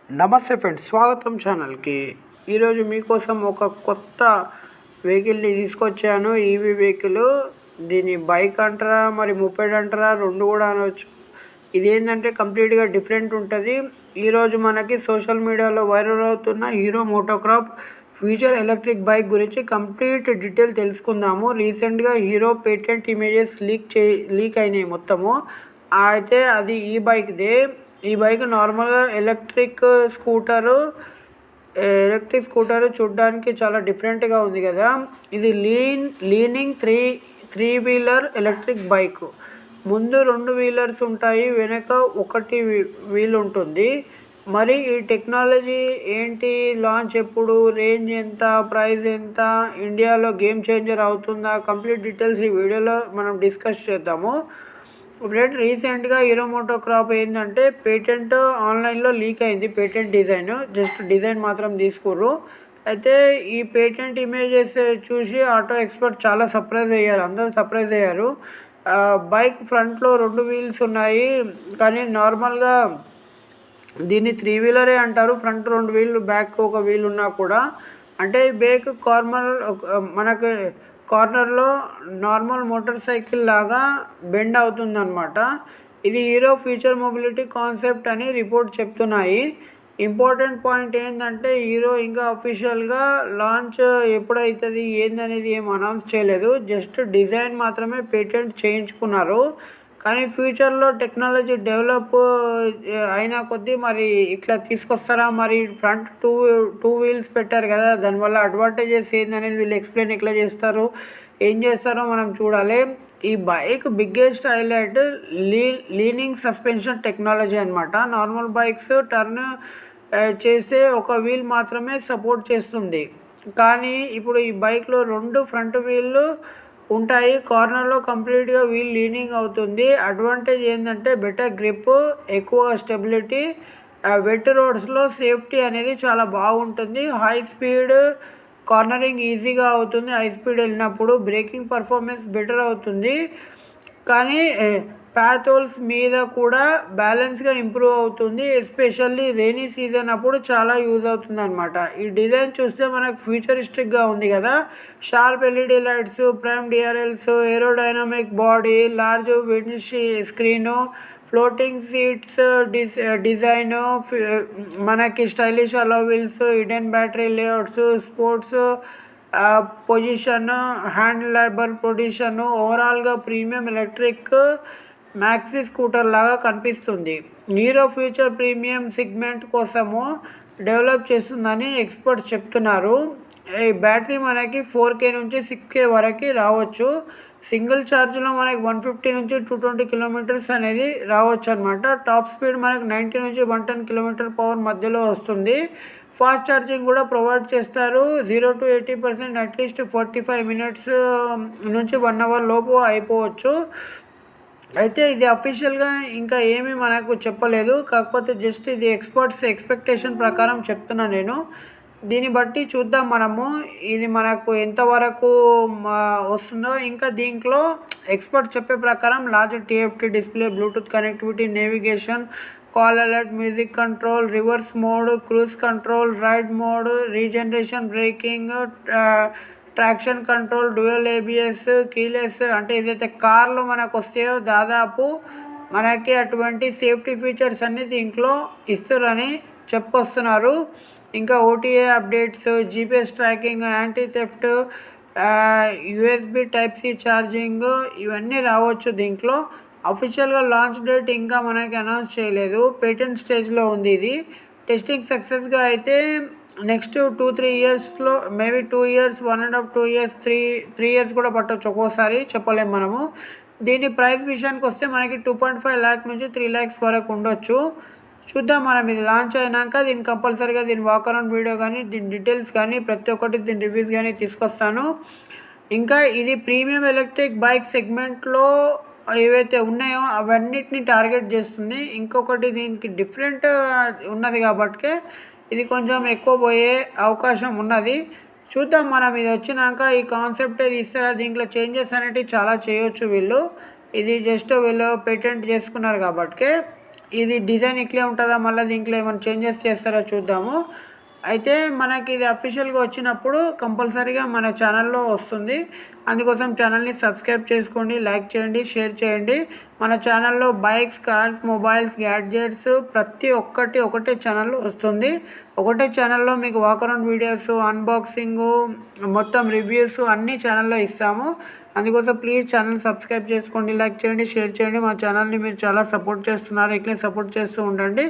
నమస్తే ఫ్రెండ్స్, స్వాగతం ఛానల్కి. ఈరోజు మీకోసం ఒక కొత్త వెహికల్ని తీసుకొచ్చాను. EV vehicle. దీన్ని బైక్ అంటారా, మరి మొపెడ్ అంటారా, రెండు కూడా అనవచ్చు. ఇదేంటంటే కంప్లీట్గా డిఫరెంట్ ఉంటుంది. ఈరోజు మనకి సోషల్ మీడియాలో వైరల్ అవుతున్న హీరో మోటోక్రాప్ ఫ్యూచర్ ఎలక్ట్రిక్ బైక్ గురించి కంప్లీట్ డీటెయిల్ తెలుసుకుందాము. రీసెంట్గా హీరో పేటెంట్ ఇమేజెస్ లీక్ అయినాయి మొత్తము. అయితే అది ఈ బైక్దే. ఈ బైక్ నార్మల్గా ఎలక్ట్రిక్ స్కూటరు చూడడానికి చాలా డిఫరెంట్గా ఉంది కదా. ఇది leaning three wheeler electric bike. ముందు 2 వీలర్స్ ఉంటాయి, వెనక ఒకటి వీల్ ఉంటుంది. మరి ఈ టెక్నాలజీ ఏంటి, లాంచ్ ఎప్పుడు, రేంజ్ ఎంత, ప్రైస్ ఎంత, ఇండియాలో గేమ్ చేంజర్ అవుతుందా, కంప్లీట్ డీటెయిల్స్ ఈ వీడియోలో మనం డిస్కస్ చేద్దాము. ఫ్రెండ్, రీసెంట్గా హీరో మోటోక్రాప్ ఏంటంటే పేటెంట్ ఆన్లైన్లో లీక్ అయింది. పేటెంట్ డిజైన్, జస్ట్ డిజైన్ మాత్రం తీసుకుర్రు. అయితే ఈ పేటెంట్ ఇమేజెస్ చూసి ఆటో ఎక్స్పర్ట్ చాలా సర్ప్రైజ్ అయ్యారు, అందరూ సర్ప్రైజ్ అయ్యారు. బైక్ ఫ్రంట్లో 2 వీల్స్ ఉన్నాయి, కానీ నార్మల్గా దీన్ని 3 వీలరే అంటారు. ఫ్రంట్ 2 వీళ్ళు, బ్యాక్ ఒక వీల్ ఉన్నా కూడా. అంటే బైక్ మనకు కార్నర్లో నార్మల్ మోటార్ సైకిల్ లాగా బెండ్ అవుతుందన్నమాట. ఇది హీరో ఫ్యూచర్ మొబిలిటీ కాన్సెప్ట్ అని రిపోర్ట్ చెప్తున్నాయి. ఇంపార్టెంట్ పాయింట్ ఏంటంటే హీరో ఇంకా అఫీషియల్గా లాంచ్ ఎప్పుడవుతుంది ఏందనేది ఏం అనౌన్స్ చేయలేదు. జస్ట్ డిజైన్ మాత్రమే పేటెంట్ చేయించుకున్నారు. కానీ ఫ్యూచర్లో టెక్నాలజీ డెవలప్ అయిన కొద్దీ మరి ఇట్లా తీసుకొస్తారా, మరి ఫ్రంట్ టూ వీల్స్ పెట్టారు కదా, దానివల్ల అడ్వాంటేజెస్ ఏందనేది వీళ్ళు ఎక్స్ప్లెయిన్ ఎట్లా చేస్తారు, ఏం చేస్తారో మనం చూడాలి. ఈ bike biggest highlight leaning suspension technology అనమాట. నార్మల్ బైక్స్ టర్న్ చేస్తే ఒక వీల్ మాత్రమే సపోర్ట్ చేస్తుంది, కానీ ఇప్పుడు ఈ బైక్లో 2 ఫ్రంట్ వీళ్ళు ఉంటాయి. కార్నర్లో కంప్లీట్గా వీల్ లీనింగ్ అవుతుంది. అడ్వాంటేజ్ ఏంటంటే బెటర్ గ్రిప్, ఎక్కువ స్టెబిలిటీ, వెట్ రోడ్స్లో సేఫ్టీ అనేది చాలా బాగుంటుంది. హై స్పీడ్ కార్నరింగ్ ఈజీగా అవుతుంది. హై స్పీడ్ వెళ్ళినప్పుడు బ్రేకింగ్ పర్ఫార్మెన్స్ బెటర్ అవుతుంది, కానీ ప్యాథోల్స్ మీద కూడా బ్యాలెన్స్గా ఇంప్రూవ్ అవుతుంది. ఎస్పెషల్లీ రెయినీ సీజన్ అప్పుడు చాలా యూజ్ అవుతుంది అనమాట. ఈ డిజైన్ చూస్తే మనకు ఫ్యూచరిస్టిక్గా ఉంది కదా. Sharp L E D lights, prime D R Ls, aerodynamic body, large wind screen, floating seats design, మనకి stylish alloy wheels, hidden battery layouts, sports position, hand labour position, ఓవరాల్గా ప్రీమియం ఎలక్ట్రిక్ మ్యాక్సీ స్కూటర్ లాగా కనిపిస్తుంది. హీరో ఫ్యూచర్ ప్రీమియం సెగ్మెంట్ కోసము develop చేస్తుందని experts చెప్తున్నారు. ఈ battery మనకి 4K నుంచి 6K వరకు రావచ్చు. సింగిల్ ఛార్జ్లో మనకి 150 నుంచి 220 కిలోమీటర్స్ అనేది రావచ్చు అనమాట. టాప్ స్పీడ్ మనకి 90 నుంచి 110 km/h మధ్యలో వస్తుంది. ఫాస్ట్ ఛార్జింగ్ కూడా ప్రొవైడ్ చేస్తారు. 0 to 80% అట్లీస్ట్ 45 minutes నుంచి 1 hour లోపు అయిపోవచ్చు. అయితే ఇది అఫీషియల్గా ఇంకా ఏమీ మనకు చెప్పలేదు, కాకపోతే జస్ట్ ఇది ఎక్స్పెక్టేషన్ ప్రకారం చెప్తున్నా నేను. దీన్ని బట్టి చూద్దాం మనము ఇది మనకు ఎంతవరకు వస్తుందో. ఇంకా దీంట్లో ఎక్స్పర్ట్ చెప్పే ప్రకారం large TFT display, Bluetooth connectivity, navigation, call alert, music control, reverse mode, cruise control, ride mode, regeneration braking, traction control, dual ABS, keyless. అంటే ఏదైతే కార్లో మనకు వస్తాయో దాదాపు మనకి అటువంటి సేఫ్టీ ఫీచర్స్ అన్నీ దీంట్లో ఇస్తారని చెప్పుకొస్తున్నారు. ఇంకా OTA updates, GPS tracking, anti theft, USB Type-C charging, ఇవన్నీ రావచ్చు దీంట్లో. అఫీషియల్గా లాంచ్ డేట్ ఇంకా మనకి అనౌన్స్ చేయలేదు, పేటెంట్ స్టేజ్లో ఉంది ఇది. టెస్టింగ్ సక్సెస్గా అయితే నెక్స్ట్ 2-3 ఇయర్స్లో, మేబీ 2 years, 1.5 2 years, 3 years కూడా పట్టవచ్చు ఒక్కోసారి, చెప్పలేము మనము. దీని ప్రైస్ విషయానికి వస్తే మనకి 2.5 lakh నుంచి 3 lakhs వరకు ఉండొచ్చు. చూద్దాం మనం. ఇది లాంచ్ అయినాక దీన్ని కంపల్సరీగా దీని వాక్ అరౌండ్ వీడియో కానీ, దీని డీటెయిల్స్ కానీ, ప్రతి ఒక్కటి దీని రివ్యూస్ కానీ తీసుకొస్తాను. ఇంకా ఇది ప్రీమియం ఎలక్ట్రిక్ బైక్ సెగ్మెంట్లో ఏవైతే ఉన్నాయో అవన్నిటిని టార్గెట్ చేస్తుంది. ఇంకొకటి దీనికి డిఫరెంట్ ఉన్నది కాబట్టి ఇది కొంచెం ఎక్కువ పోయే అవకాశం ఉన్నది. చూద్దాం మనం. ఇది వచ్చినాక ఈ కాన్సెప్ట్ ఏది ఇస్తారా, దీంట్లో చేంజెస్ అనేటివి చాలా చేయొచ్చు వీళ్ళు. ఇది జస్ట్ వీళ్ళు పేటెంట్ చేసుకున్నారు కాబట్టి. ఇది డిజైన్ ఇట్లే ఉంటుందా, మళ్ళీ దీంట్లో ఏమైనా చేంజెస్ చేస్తారా చూద్దాము. అయితే మనకి ఇది అఫీషియల్గా వచ్చినప్పుడు కంపల్సరీగా మన ఛానల్లో వస్తుంది. అందుకోసం ఛానల్ని సబ్స్క్రైబ్ చేసుకోండి, లైక్ చేయండి, షేర్ చేయండి. మన ఛానల్లో బైక్స్, కార్స్, మొబైల్స్, గ్యాడ్జెట్స్ ప్రతి ఒక్కటి ఒకటే ఛానల్లో వస్తుంది. ఒకటే ఛానల్లో మీకు వాక్ అరౌండ్ వీడియోస్, అన్బాక్సింగ్, మొత్తం రివ్యూస్ అన్నీ ఛానల్లో ఇస్తాము. అందుకోసం ప్లీజ్ ఛానల్ సబ్స్క్రైబ్ చేసుకోండి, లైక్ చేయండి, షేర్ చేయండి. మా ఛానల్ని మీరు చాలా సపోర్ట్ చేస్తున్నారు, ఇట్లే సపోర్ట్ చేస్తూ ఉండండి.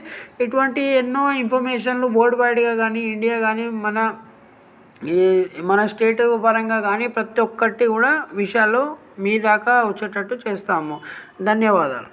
ఇటువంటి ఎన్నో ఇన్ఫర్మేషన్లు వరల్డ్ వైడ్గా కానీ, ఇండియా కానీ, మన స్టేట్ పరంగా కానీ ప్రతి ఒక్కటి కూడా విషయాలు మీ దాకా వచ్చేటట్టు చేస్తాము. ధన్యవాదాలు.